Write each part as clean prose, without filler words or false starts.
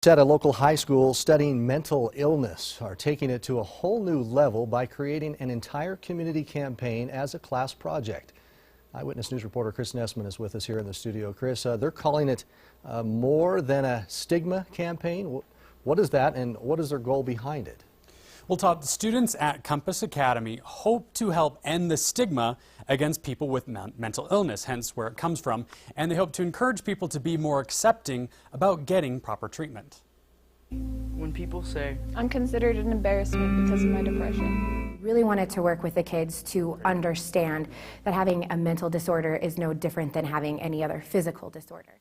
At a local high school studying mental illness are taking it to a whole new level by creating an entire community campaign as a class project. Eyewitness News reporter Chris Nessman is with us here in the studio. Chris, they're calling it more than a stigma campaign. What is that, and what is their goal behind it? Well, Todd, the students at Campus Academy hope to help end the stigma against people with mental illness, hence where it comes from, and they hope to encourage people to be more accepting about getting proper treatment. When people say, I'm considered an embarrassment because of my depression. Really wanted to work with the kids to understand that having a mental disorder is no different than having any other physical disorder.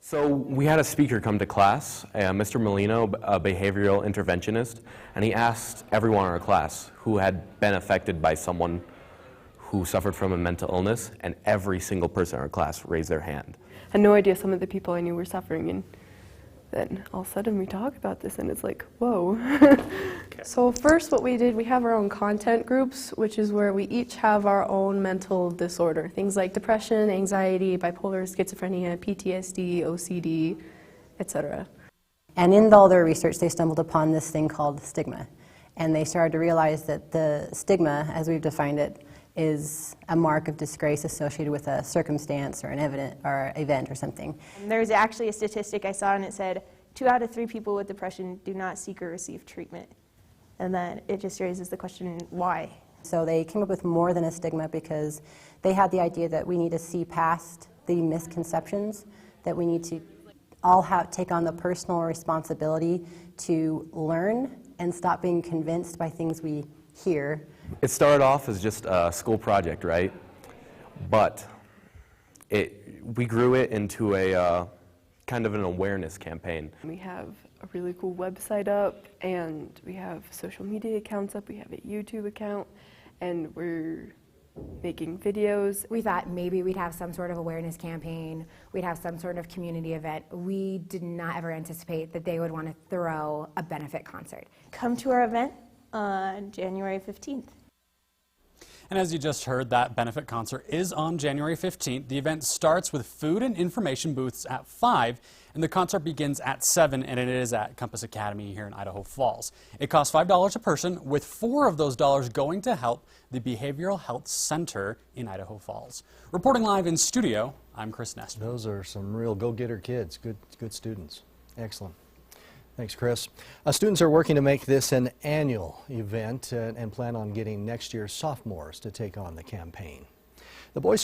So we had a speaker come to class, Mr. Molino, a behavioral interventionist, and he asked everyone in our class who had been affected by someone who suffered from a mental illness, and every single person in our class raised their hand. I had no idea some of the people I knew were suffering, and then all of a sudden we talk about this and it's like, whoa. So first what we did, we have our own content groups, which is where we each have our own mental disorder. Things like depression, anxiety, bipolar, schizophrenia, PTSD, OCD, etc. And in all their research, they stumbled upon this thing called stigma. And they started to realize that the stigma, as we've defined it, is a mark of disgrace associated with a circumstance or an event or something. There's actually a statistic I saw, and it said 2 out of 3 people with depression do not seek or receive treatment. And then it just raises the question, why? So they came up with more than a stigma because they had the idea that we need to see past the misconceptions, that we need to all take on the personal responsibility to learn and stop being convinced by things we hear. It started off as just a school project, right? But we grew it into a kind of an awareness campaign. We have a really cool website up, and we have social media accounts up, we have a YouTube account, and we're making videos. We thought maybe we'd have some sort of awareness campaign, we'd have some sort of community event. We did not ever anticipate that they would want to throw a benefit concert. Come to our event on January 15th. And as you just heard, that benefit concert is on January 15th. The event starts with food and information booths at 5, and the concert begins at 7, and it is at Campus Academy here in Idaho Falls. It costs $5 a person, with 4 of those dollars going to help the Behavioral Health Center in Idaho Falls. Reporting live in studio, I'm Chris Nessman. Those are some real go-getter kids, good students. Excellent. Thanks, Chris. Students are working to make this an annual event and plan on getting next year's sophomores to take on the campaign. The Boy